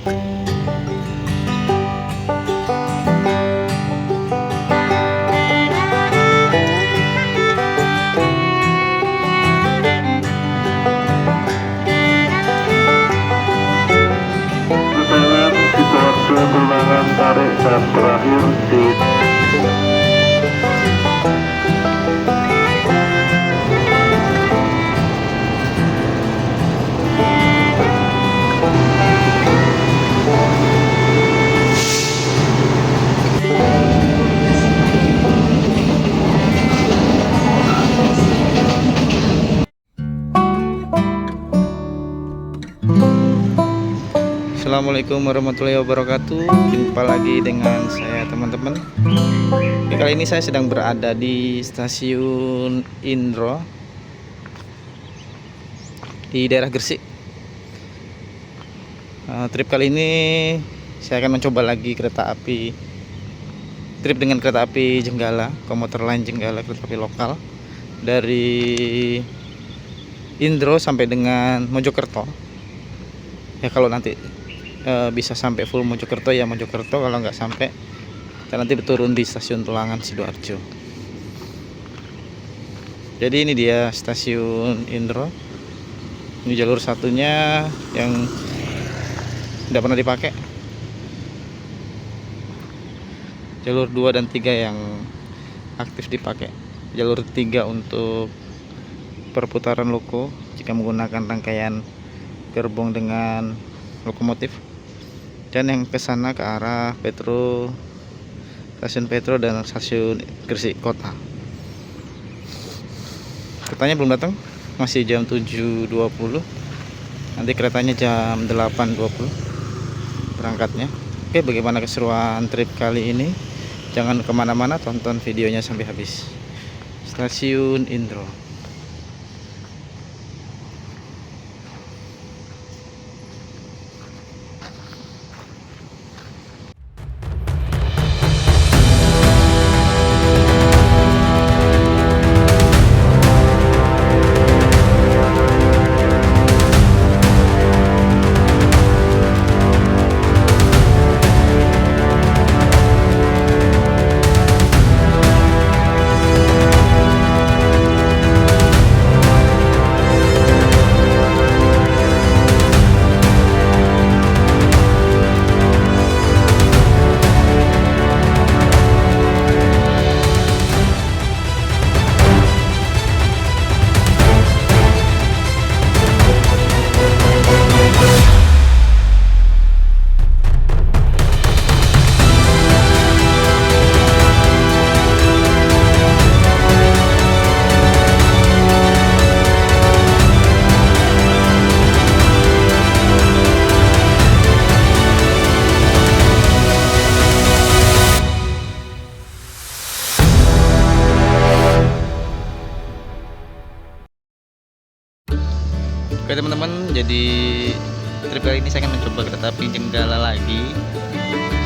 Tulangan tarik dan berakhir di Assalamualaikum warahmatullahi wabarakatuh. Jumpa lagi dengan saya teman-teman. Kali ini saya sedang berada di stasiun Indro di daerah Gresik. Trip kali ini saya akan mencoba lagi trip dengan kereta api Jenggala, komuter lain Jenggala, kereta api lokal dari Indro sampai dengan Mojokerto. Ya kalau nanti bisa sampai full Mojokerto ya Mojokerto, kalau nggak sampai kita nanti turun di stasiun Tulangan Sidoarjo. Jadi ini dia stasiun Indro. Ini jalur satunya yang tidak pernah dipakai. Jalur 2 dan 3 yang aktif dipakai. Jalur 3 untuk perputaran loko jika menggunakan rangkaian gerbong dengan lokomotif, dan yang ke sana ke arah Petro, stasiun Petro dan stasiun Gresik Kota. Keretanya belum datang, masih jam 7.20. Nanti keretanya jam 8.20 berangkatnya. Oke, bagaimana keseruan trip kali ini? Jangan kemana-mana, tonton videonya sampai habis. Stasiun Indro. Oke teman-teman, jadi trip kali ini saya akan mencoba kereta api Jenggala lagi.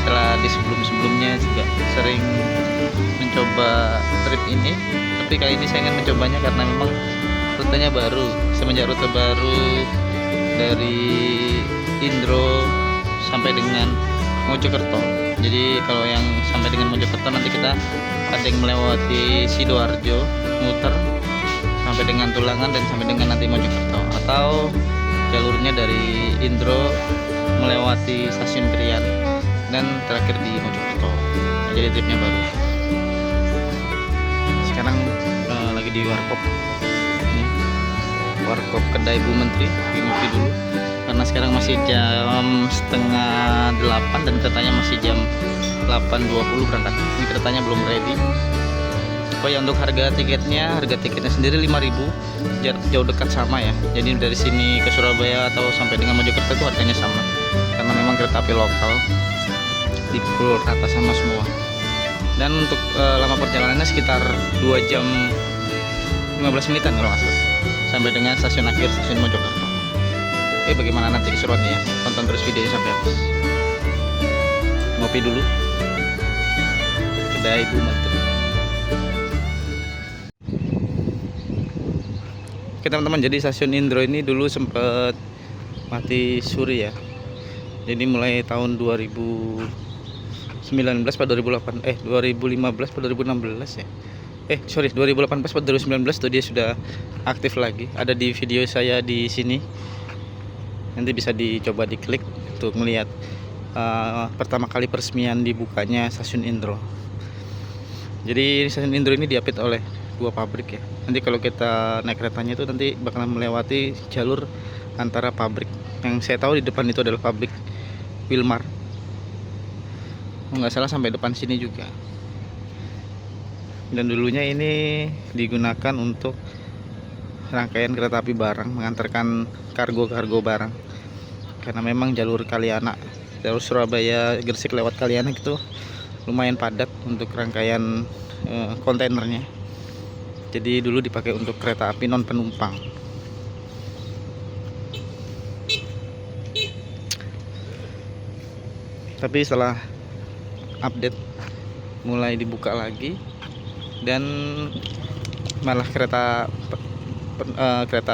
Setelah di sebelum-sebelumnya juga sering mencoba trip ini, tapi kali ini saya ingin mencobanya karena memang rutenya baru. Semenjak rute baru dari Indro sampai dengan Mojokerto. Jadi kalau yang sampai dengan Mojokerto nanti kita ada yang melewati Sidoarjo, muter sampai dengan Tulangan dan sampai dengan nanti Mojokerto, atau jalurnya dari Indro melewati stasiun Krian dan terakhir di Mojokerto. Jadi tripnya baru. Sekarang lagi di Warkop. Ini Warkop kedai Bu Menteri, ngopi dulu karena sekarang masih jam setengah 8 dan keretanya masih jam 8.20 berangkat. Ini keretanya belum ready. Oh ya, untuk harga tiketnya sendiri 5.000, jauh dekat sama ya. Jadi dari sini ke Surabaya atau sampai dengan Mojokerto itu harganya sama, karena memang kereta api lokal di pukul rata sama semua. Dan untuk lama perjalanannya sekitar 2 jam 15 menitan kalau nggak salah, sampai dengan stasiun akhir stasiun Mojokerto. Oke, bagaimana nanti keseruannya ya? Tonton terus videonya sampai habis. Ngopi dulu, kedai Bu Menteri. Oke teman-teman, jadi stasiun Indro ini dulu sempat mati suri ya. Jadi mulai tahun 2019 pada 2015 pada 2016 ya. 2018 pada 2019 tuh dia sudah aktif lagi. Ada di video saya di sini. Nanti bisa dicoba diklik untuk melihat pertama kali peresmian dibukanya Stasiun Indro. Jadi Stasiun Indro ini diapit oleh 2 pabrik ya. Nanti kalau kita naik keretanya itu nanti bakalan melewati jalur antara pabrik. Yang saya tahu di depan itu adalah pabrik Wilmar. Nggak salah sampai depan sini juga. Dan dulunya ini digunakan untuk rangkaian kereta api barang, mengantarkan kargo-kargo barang. Karena memang jalur Kalianak, jalur Surabaya Gresik lewat Kalianak itu lumayan padat untuk rangkaian kontainernya. Jadi dulu dipakai untuk kereta api non penumpang. Tapi setelah update mulai dibuka lagi, dan malah kereta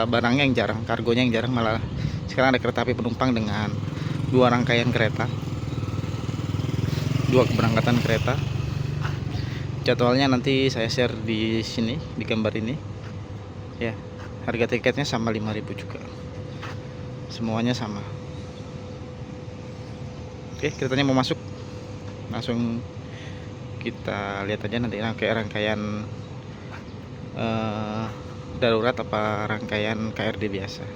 barangnya yang jarang, kargonya yang jarang, malah sekarang ada kereta api penumpang dengan 2 rangkaian kereta, 2 keberangkatan kereta. Jadwalnya nanti saya share di sini, di gambar ini ya. Harga tiketnya sama 5.000 juga, semuanya sama. Oke, keretanya mau masuk, langsung kita lihat aja nanti rangkaian darurat apa rangkaian KRD biasa.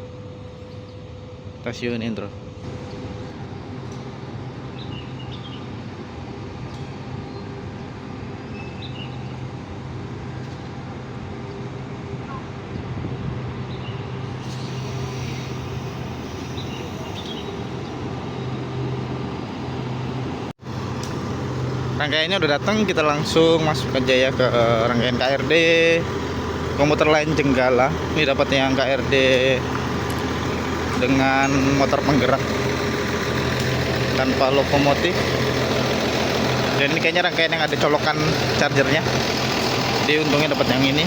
Stasiun Indro. Rangkaiannya udah datang, kita langsung masuk aja ya ke rangkaian KRD komuter lain Jenggala. Ini dapat yang KRD dengan motor penggerak tanpa lokomotif. Dan ini kayaknya rangkaian yang ada colokan chargernya. Jadi untungnya dapat yang ini,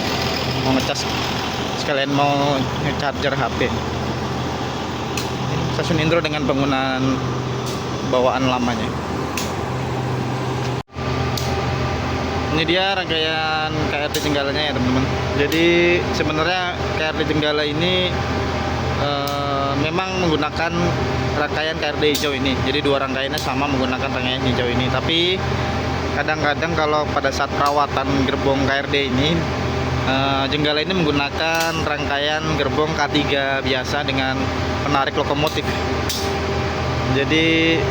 mau ngecas sekalian mau charger HP. Stasiun Indro dengan penggunaan bawaan lamanya. Ini dia rangkaian KRD Jenggalanya ya teman-teman. Jadi sebenarnya KRD Jenggala ini memang menggunakan rangkaian KRD hijau ini. Jadi 2 rangkaiannya sama menggunakan rangkaian hijau ini. Tapi kadang-kadang kalau pada saat perawatan gerbong KRD ini, Jenggala ini menggunakan rangkaian gerbong K3 biasa dengan penarik lokomotif. Jadi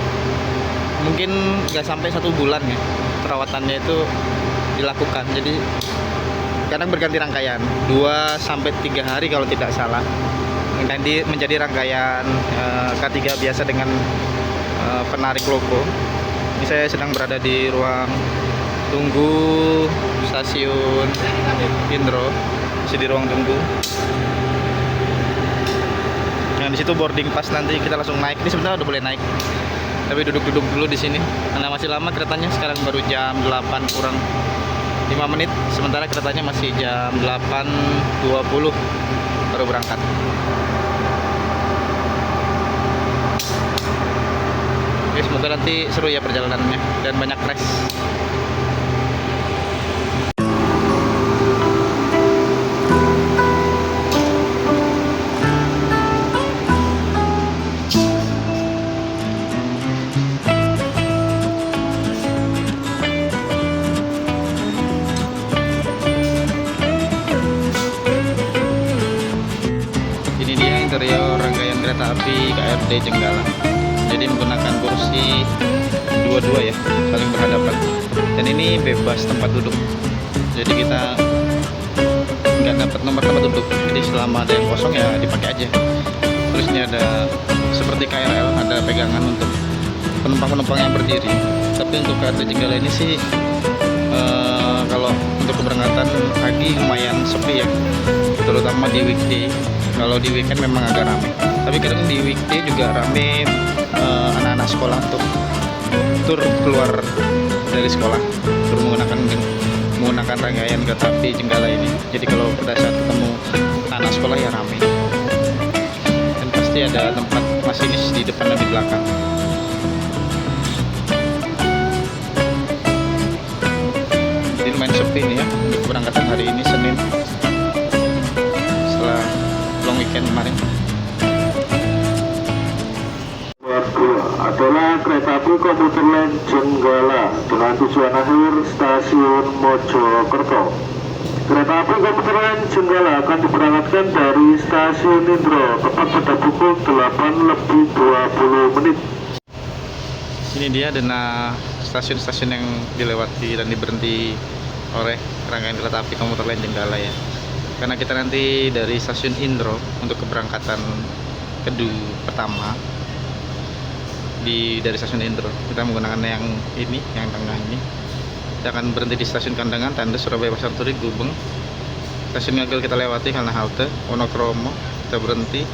mungkin nggak sampai 1 bulan ya perawatannya itu dilakukan. Jadi kadang berganti rangkaian 2-3 hari kalau tidak salah. Nanti menjadi rangkaian K3 biasa dengan penarik logo. Ini saya sedang berada di ruang tunggu Stasiun Indro. Masih di ruang tunggu. Nah, di situ boarding pass, nanti kita langsung naik. Ini sebenarnya udah boleh naik, tapi duduk-duduk dulu di sini karena masih lama keretanya. Sekarang baru jam 8 kurang 5 menit, sementara keretanya masih jam 8.20 baru berangkat. Oke, semoga nanti seru ya perjalanannya dan banyak crash. Interior rangkaian kereta api KRD Jenggala. Jadi menggunakan kursi 2-2 ya, saling berhadapan. Dan ini bebas tempat duduk. Jadi kita nggak dapat nomor tempat duduk. Jadi selama ada yang kosong ya dipakai aja. Terus ini ada seperti KRL, ada pegangan untuk penumpang-penumpang yang berdiri. Tapi untuk KRD Jenggala ini sih kalau untuk keberangkatan pagi lumayan sepi ya, terutama di weekday. Kalau di weekend memang agak ramai, tapi kadang di weekday juga ramai anak-anak sekolah untuk tur keluar dari sekolah, tur menggunakan rangkaian kereta api Jenggala ini. Jadi kalau pada saat ketemu anak sekolah ya ramai, dan pasti ada tempat masinis di depan dan di belakang. adalah kereta api komuter lain Jenggala dengan tujuan akhir stasiun Mojokerto. Kereta api komuter lain Jenggala akan diberangkatkan dari stasiun Indro tepat pada pukul 8:20. Ini dia dana stasiun-stasiun yang dilewati dan diberhenti oleh rangkaian kereta api komuter lain Jenggala ya. Karena kita nanti dari stasiun Indro untuk keberangkatan pertama dari stasiun Indro kita menggunakan yang ini, yang tengah ini. Kita akan berhenti di stasiun Kandangan, Tandes, Surabaya, Pasar Turi, Gubeng. Stasiun Ngagel kita lewati karena halte Wonokromo, kita berhenti.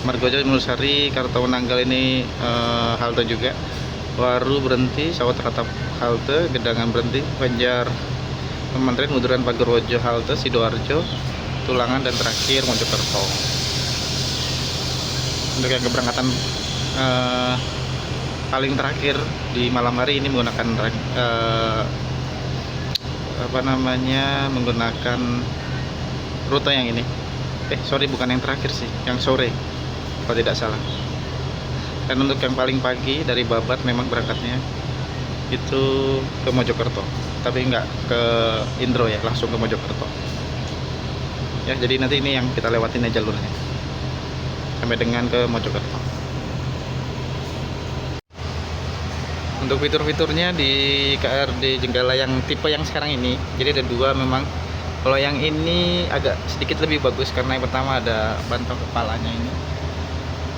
Margojo, Mulusari, Kartawananggal ini halte juga. Waru berhenti, Sawat Ratap halte, Gedangan berhenti, Banjar Pemantren, Muduran, Pagerwojo halte, Sidoarjo, Tulangan, dan terakhir Mojokerto. Untuk yang keberangkatan paling terakhir di malam hari ini menggunakan menggunakan rute yang ini. Sorry, bukan yang terakhir sih, yang sore kalau tidak salah. Dan untuk yang paling pagi dari Babat memang berangkatnya itu ke Mojokerto, tapi nggak ke Indro ya, langsung ke Mojokerto ya. Jadi nanti ini yang kita lewatin aja jalurnya sampai dengan ke Mojokerto. Untuk fitur-fiturnya di KRD Jenggala yang tipe yang sekarang ini, jadi ada dua memang. Kalau yang ini agak sedikit lebih bagus karena yang pertama ada bantal kepalanya ini.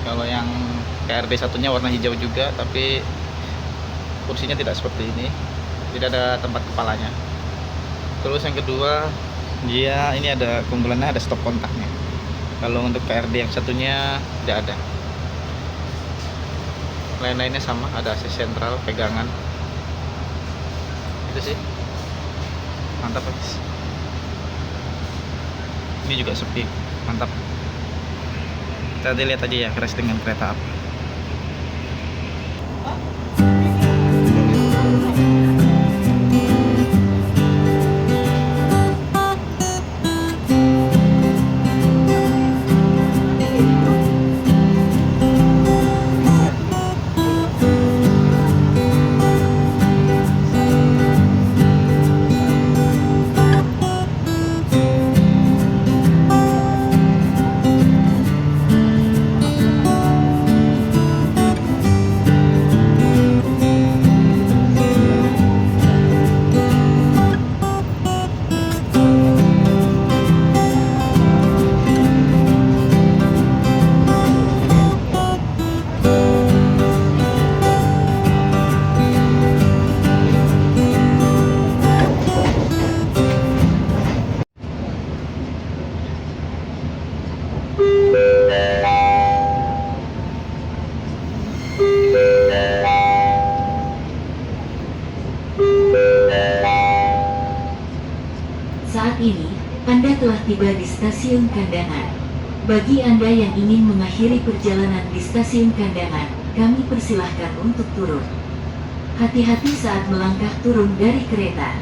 Kalau yang KRD satunya warna hijau juga, tapi kursinya tidak seperti ini, tidak ada tempat kepalanya. Terus yang kedua, dia ini ada keunggulannya, ada stop kontaknya. Kalau untuk KRD yang satunya tidak ada. Lain-lainnya sama, ada AC sentral, pegangan. Itu sih mantap guys. Ini juga sepi, mantap. Kita lihat aja ya crash dengan kereta api. Saat ini, Anda telah tiba di Stasiun Kandangan. Bagi Anda yang ingin mengakhiri perjalanan di Stasiun Kandangan, kami persilahkan untuk turun. Hati-hati saat melangkah turun dari kereta.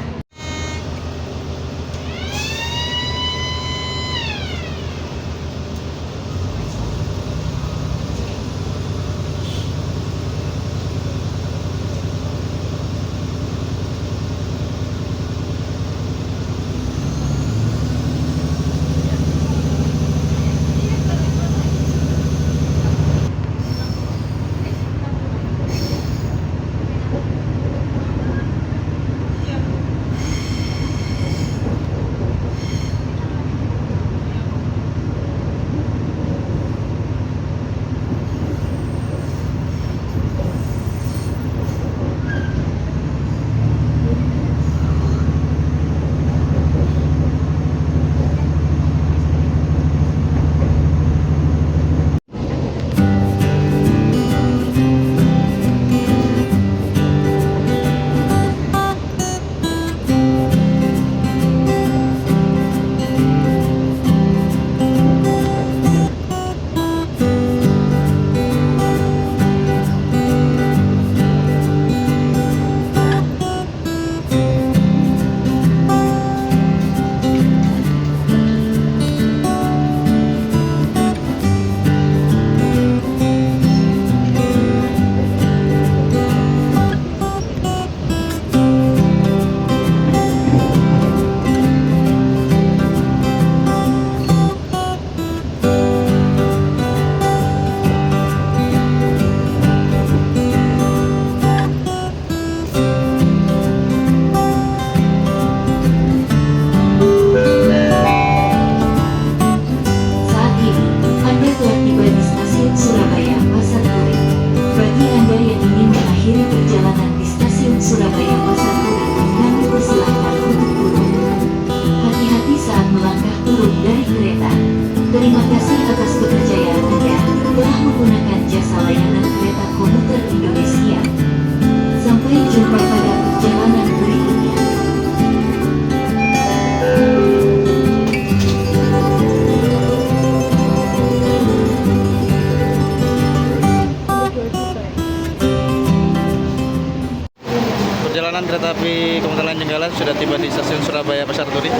perjalanan kereta api komuter lain Jenggala sudah tiba di stasiun Surabaya Pasar Turi.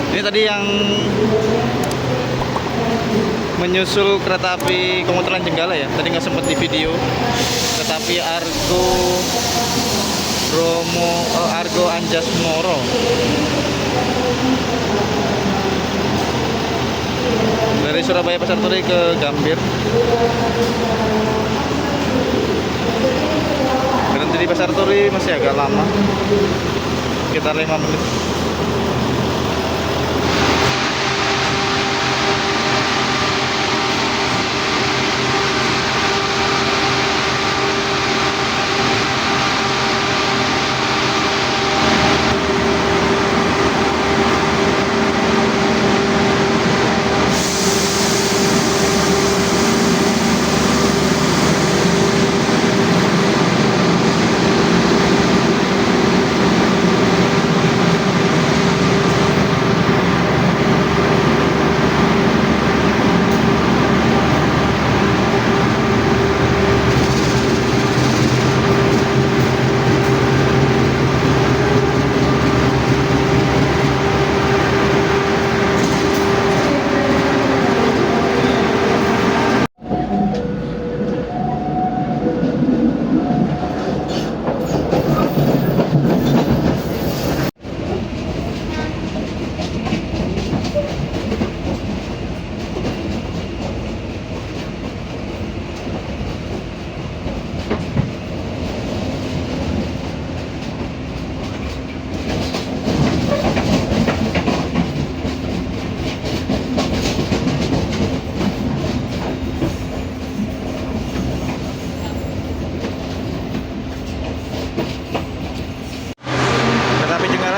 Ini tadi yang menyusul kereta api komuter lain Jenggala ya. Tadi nggak sempat di video. Kereta api Argo Anjas Moro. Dari Surabaya Pasar Turi ke Gambir. Berhenti di Pasar Turi masih agak lama, sekitar 5 menit.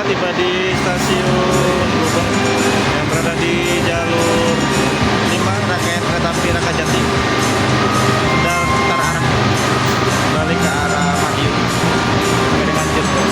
Tiba di stasiun Gubeng yang berada di jalur 5 rangkaian kereta api Rakajati dan terarah balik ke arah Madiun sampai dengan Jepang.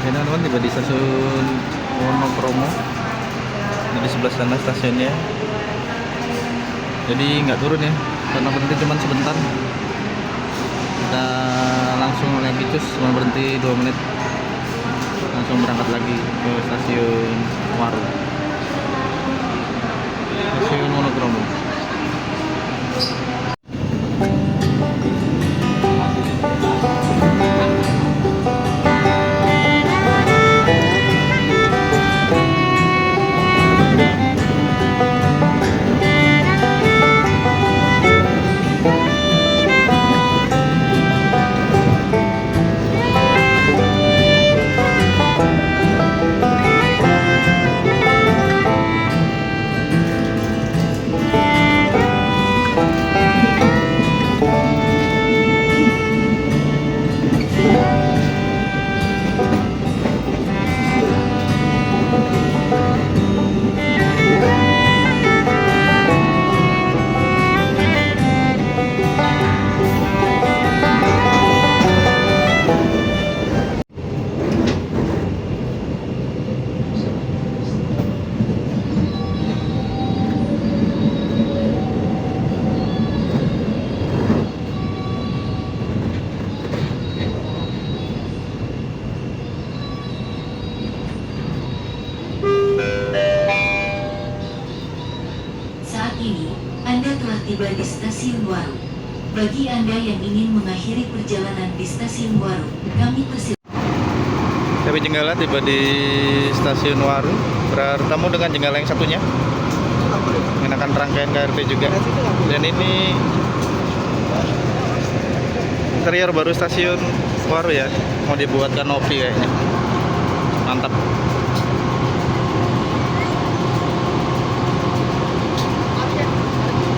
Ya teman-teman, tiba di stasiun Wonokromo. Di sebelah sana stasiunnya. Jadi nggak turun ya, karena berhenti cuma sebentar. Kita langsung lagi cuma berhenti 2 menit. Langsung berangkat lagi ke stasiun Waru. Stasiun Wonokromo. tiba di stasiun Waru. Bagi Anda yang ingin mengakhiri perjalanan di stasiun Waru, kami persilakan. Tapi Jenggala tiba di stasiun Waru, bertemu dengan Jenggala yang satunya mengenakan rangkaian KRT juga. Dan ini interior baru stasiun baru ya, mau dibuat kanopi kayaknya. Mantap.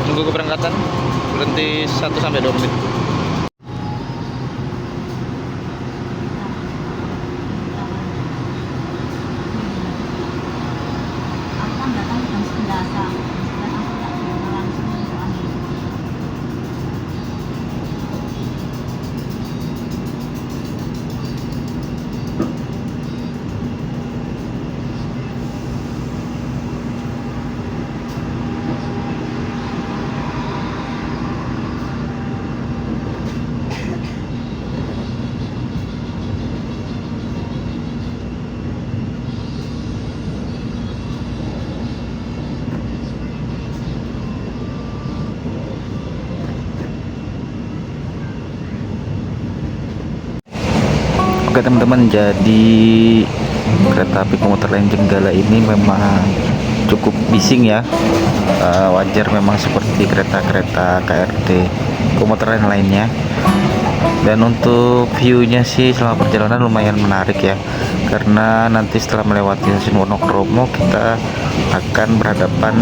Nunggu keberangkatan, berhenti 1-2 menit. Aku kan datang jam 11 dan aku tak bisa langsung soalnya. Oke teman-teman, jadi kereta api komuter lain Jenggala ini memang cukup bising ya. Wajar memang seperti kereta-kereta KRT komuter lain lainnya. Dan untuk view-nya sih selama perjalanan lumayan menarik ya, karena nanti setelah melewati stasiun Wonokromo kita akan berhadapan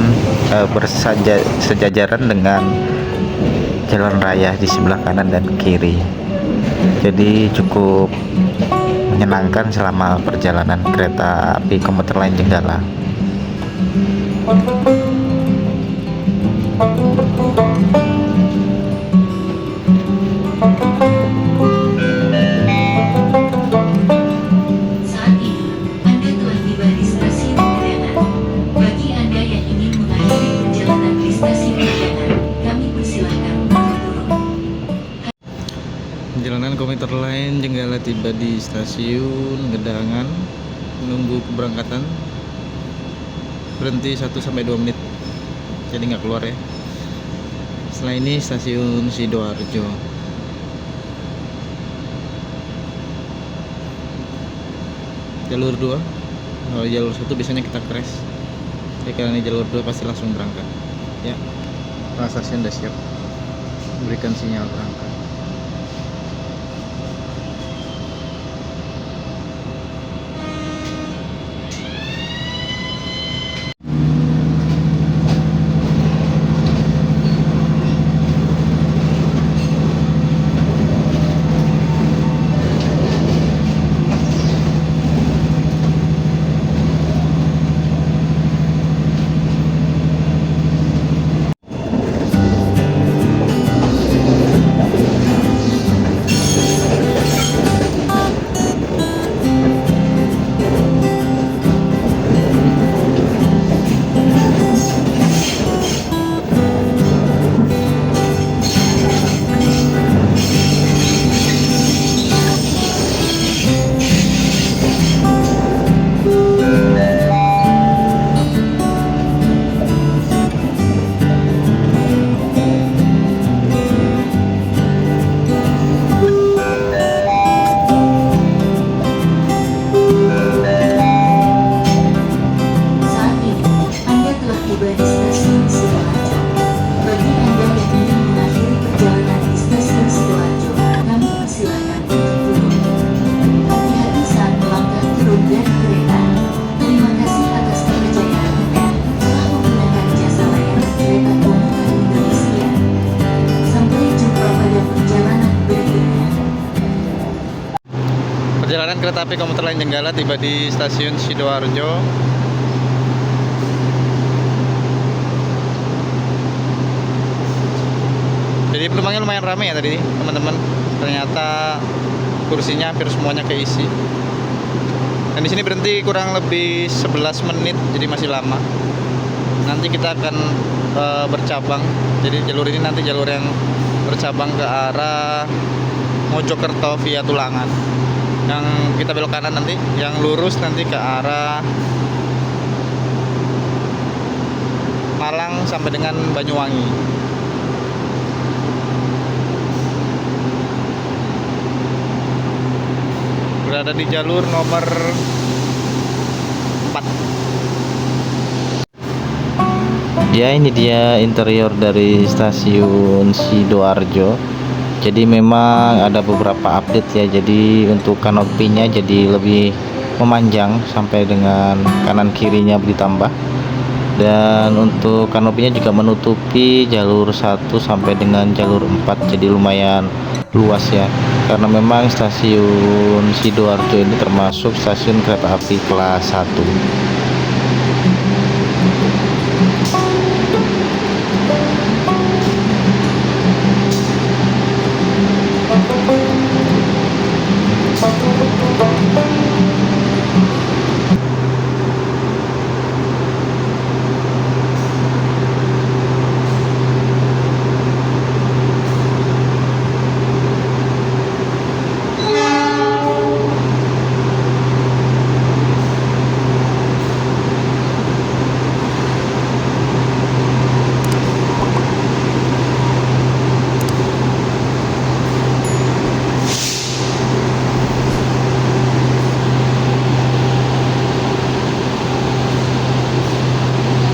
sejajaran dengan jalan raya di sebelah kanan dan kiri. Jadi cukup menyenangkan selama perjalanan kereta api komuter lain Jenggala. Saat ini, Anda telah tiba di stasiun Kendangan. Bagi Anda yang ingin mengakhiri perjalanan di stasiun Kendangan, kami persilahkan untuk turun. Perjalanan komuter lain Jenggala tiba di stasiun Gedangan, menunggu keberangkatan, berhenti 1-2 menit, jadi nggak keluar ya. Setelah ini stasiun Sidoarjo. Jalur 2, kalau jalur 1 biasanya kita crash, jadi karena ini jalur 2 pasti langsung berangkat ya. Stasiun udah siap, berikan sinyal berangkat. Saat ini, Anda telah tiba di stasiun Sidoarjo. Bagi Anda yang ingin mengakhiri perjalanan di stasiun Sidoarjo, kami persilahkan untuk turun. Hati-hati saat melangkah turun dari kereta. Terima kasih atas kepercayaan Anda telah menggunakan jasa layanan kereta komuter Indonesia. Sampai jumpa pada perjalanan berikutnya. Perjalanan kereta api komuter lain Jenggala tiba di stasiun Sidoarjo. Jadi penumpangnya lumayan ramai ya tadi teman-teman. Ternyata kursinya hampir semuanya keisi. Dan di sini berhenti kurang lebih 11 menit, jadi masih lama. Nanti kita akan bercabang. Jadi jalur ini nanti jalur yang bercabang ke arah Mojokerto via Tulangan. Yang kita belok kanan nanti, yang lurus nanti ke arah Malang sampai dengan Banyuwangi. Berada di jalur nomor 4. Ya, ini dia interior dari stasiun Sidoarjo. Jadi memang ada beberapa update ya. Jadi untuk kanopinya jadi lebih memanjang sampai dengan kanan kirinya ditambah. Dan untuk kanopinya juga menutupi jalur 1 sampai dengan jalur 4. Jadi lumayan luas ya. Karena memang stasiun Sidoarjo ini termasuk stasiun kereta api kelas 1.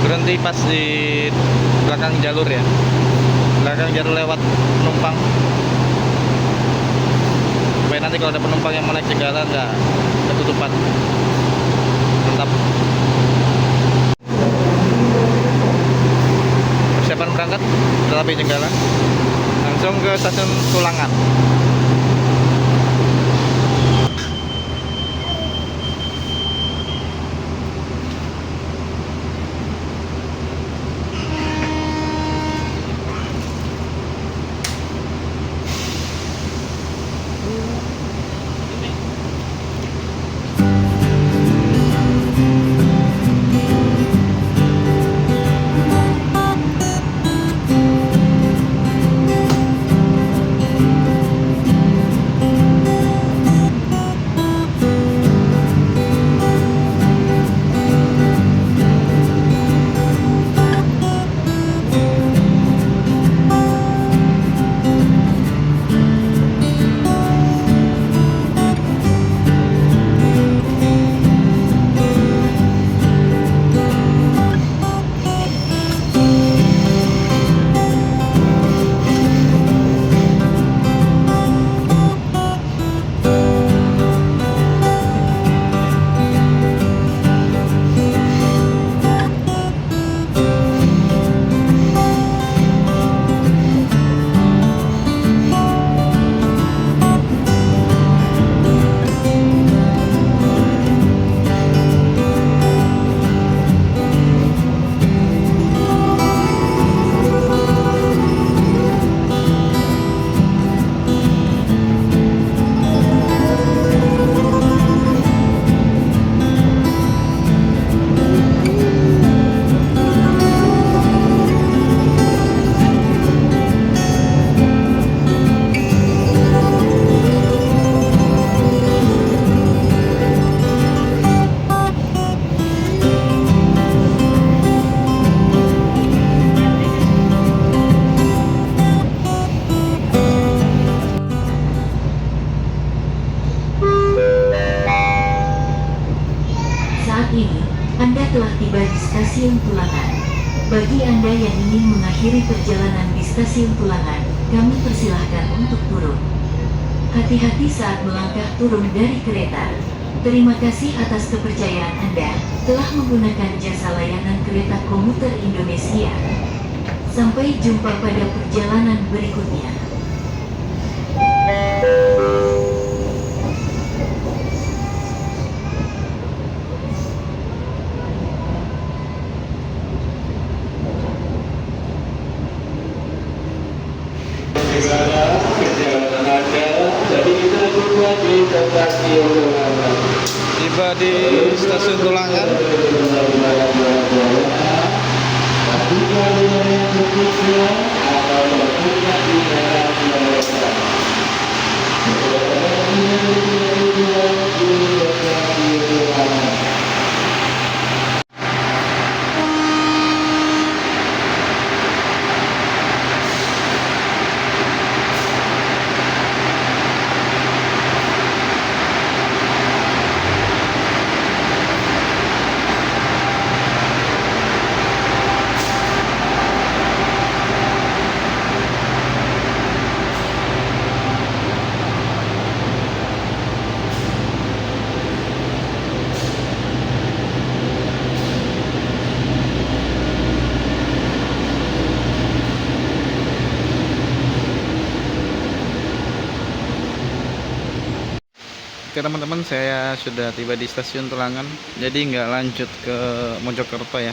Berhenti pas di belakang jalur ya, belakang jalur lewat penumpang, supaya nanti kalau ada penumpang yang mau naik Jenggala nggak ketutupan. Mantap. Persiapan berangkat kereta api Jenggala langsung ke stasiun Tulangan. Saat ini, Anda telah tiba di stasiun Tulangan. Bagi Anda yang ingin mengakhiri perjalanan di stasiun Tulangan, kami persilahkan untuk turun. Hati-hati saat melangkah turun dari kereta. Terima kasih atas kepercayaan Anda telah menggunakan jasa layanan kereta komuter Indonesia. Sampai jumpa pada perjalanan berikutnya. Tiba di stasiun Tulangan. Oke teman-teman, saya sudah tiba di stasiun Tulangan. Jadi nggak lanjut ke Mojokerto ya,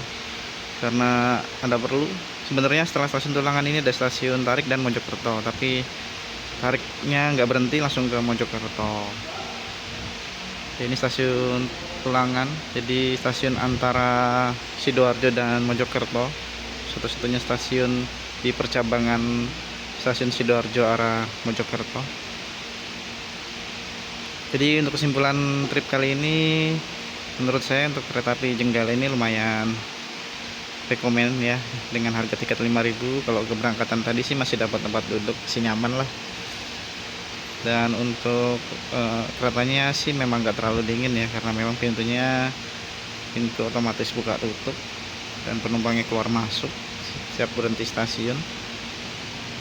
karena ada perlu. Sebenarnya setelah stasiun Tulangan ini ada stasiun Tarik dan Mojokerto, tapi Tariknya nggak berhenti, langsung ke Mojokerto. Ini stasiun Tulangan, jadi stasiun antara Sidoarjo dan Mojokerto, satu-satunya stasiun di percabangan stasiun Sidoarjo arah Mojokerto. Jadi untuk kesimpulan trip kali ini, menurut saya untuk kereta api Jenggala ini lumayan rekomen ya, dengan harga tiket 5.000. Kalau keberangkatan tadi sih masih dapat tempat duduk, masih nyaman lah. Dan untuk keretanya sih memang gak terlalu dingin ya, karena memang pintu otomatis buka tutup dan penumpangnya keluar masuk siap berhenti stasiun.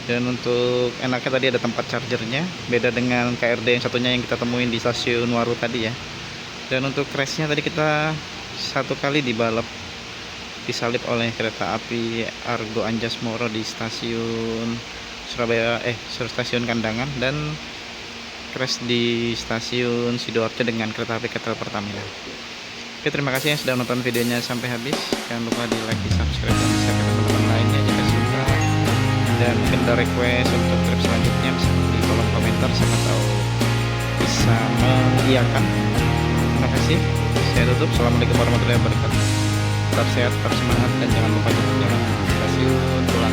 Dan untuk enaknya tadi ada tempat chargernya, beda dengan KRD yang satunya yang kita temuin di stasiun Waru tadi ya. Dan untuk crashnya tadi kita satu kali disalip oleh kereta api Argo Anjas Moro di stasiun stasiun Kandangan, dan crash di stasiun Sidoarjo dengan kereta api KTL Pertamina. Oke, terima kasih yang sudah nonton videonya sampai habis. Jangan lupa di like, di subscribe, dan share ke teman-teman lainnya jika suka. Dan mungkin ada request untuk trip selanjutnya bisa di kolom komentar, siapa tahu bisa mengiyakan. Terima kasih, saya tutup. Assalamualaikum warahmatullahi wabarakatuh. Tetap sehat, tetap semangat, dan jangan lupa jalan-jalan stasiun Tulangan.